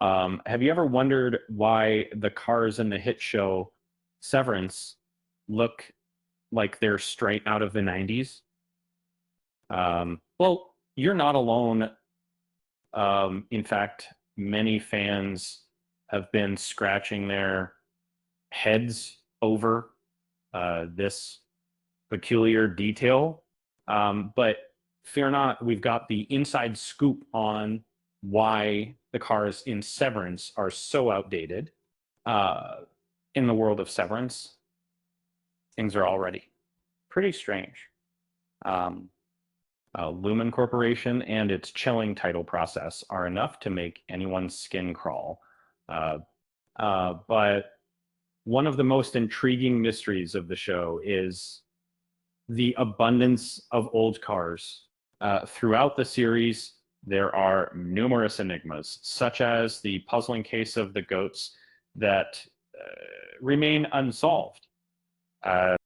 Have you ever wondered why the cars in the hit show Severance look like they're straight out of the 90s? Well, you're not alone. In fact, many fans have been scratching their heads over this peculiar detail. But fear not, we've got the inside scoop on why the cars in Severance are so outdated. Uh, in the world of Severance, things are already pretty strange. Um, Lumen Corporation and its chilling title process are enough to make anyone's skin crawl. Uh, but one of the most intriguing mysteries of the show is the abundance of old cars. Throughout the series, there are numerous enigmas, such as the puzzling case of the goats that remain unsolved. Uh,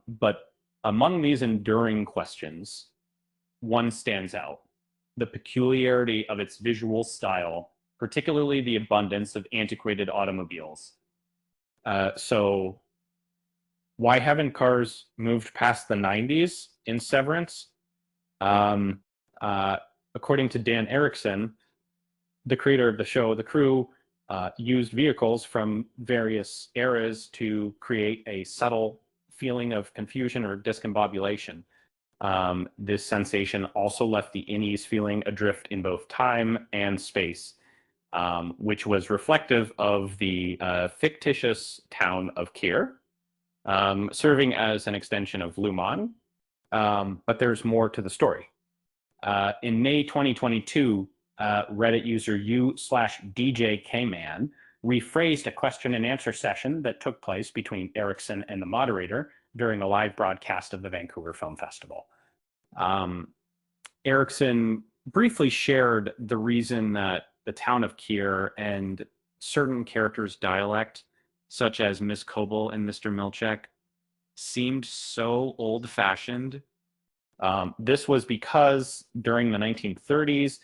but among these enduring questions, one stands out: the peculiarity of its visual style, particularly the abundance of antiquated automobiles. So why haven't cars moved past the 90s in Severance? Um, uh, According to Dan Erickson, the creator of the show, the crew used vehicles from various eras to create a subtle feeling of confusion or discombobulation. This sensation also left the innies feeling adrift in both time and space, which was reflective of the fictitious town of Kier, serving as an extension of Lumon. But there's more to the story. In May 2022, Reddit user u/DJKman rephrased a question and answer session that took place between Erickson and the moderator during a live broadcast of the Vancouver Film Festival. Um, Erickson briefly shared the reason that the town of Kier and certain characters' dialect, such as Miss Coble and Mr. Milchek, seemed so old-fashioned. This was because during the 1930s,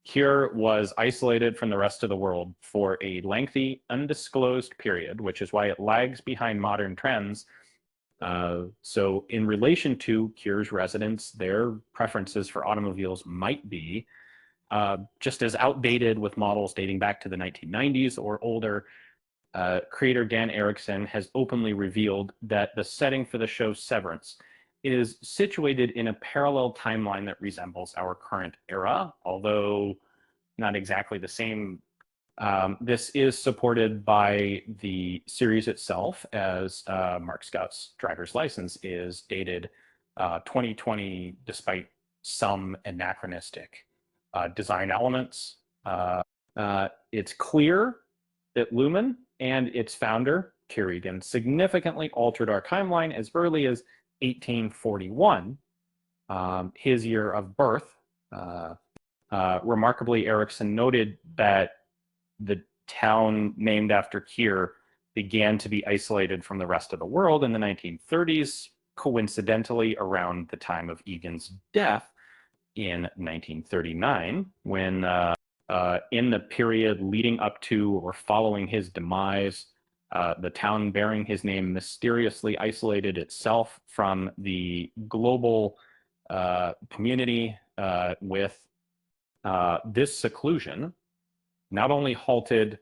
Kier was isolated from the rest of the world for a lengthy, undisclosed period, which is why it lags behind modern trends. So in relation to Kier's residents, their preferences for automobiles might be just as outdated, with models dating back to the 1990s or older. Creator Dan Erickson has openly revealed that the setting for the show Severance is situated in a parallel timeline that resembles our current era, although not exactly the same. This is supported by the series itself, as Mark Scott's driver's license is dated 2020, despite some anachronistic design elements. It's clear that Lumen and its founder, Kerrigan, significantly altered our timeline as early as 1841, his year of birth. Remarkably, Erickson noted that the town named after Kier began to be isolated from the rest of the world in the 1930s, coincidentally around the time of Egan's death in 1939, when in the period leading up to or following his demise, the town bearing his name mysteriously isolated itself from the global community. With this seclusion, not only halted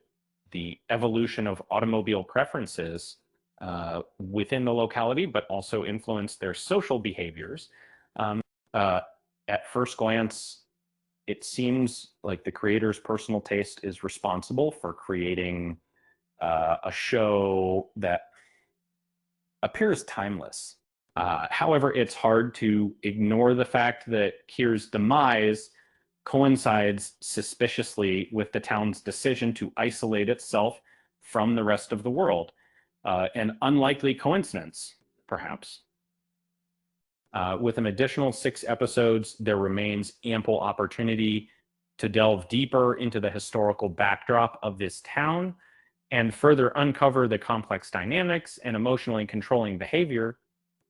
the evolution of automobile preferences within the locality, but also influenced their social behaviors. Uh, at first glance, it seems like the creator's personal taste is responsible for creating a show that appears timeless. However, it's hard to ignore the fact that Kier's demise coincides suspiciously with the town's decision to isolate itself from the rest of the world. An unlikely coincidence, perhaps. With an additional 6 episodes, there remains ample opportunity to delve deeper into the historical backdrop of this town and further uncover the complex dynamics and emotionally controlling behavior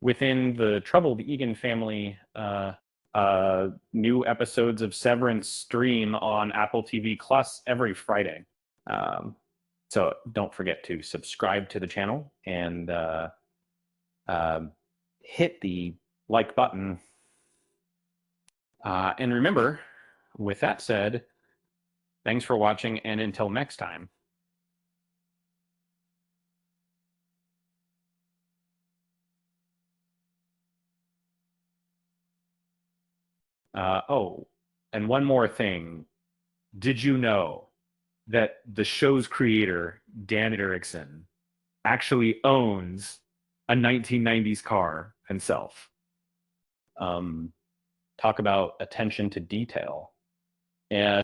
within the troubled Egan family. New episodes of Severance stream on Apple TV Plus every Friday. So don't forget to subscribe to the channel and um, hit the like button. And remember, with that said, thanks for watching, and until next time. Oh, and one more thing. Did you know that the show's creator, Dan Erickson, actually owns a 1990s car himself? Um, Talk about attention to detail. And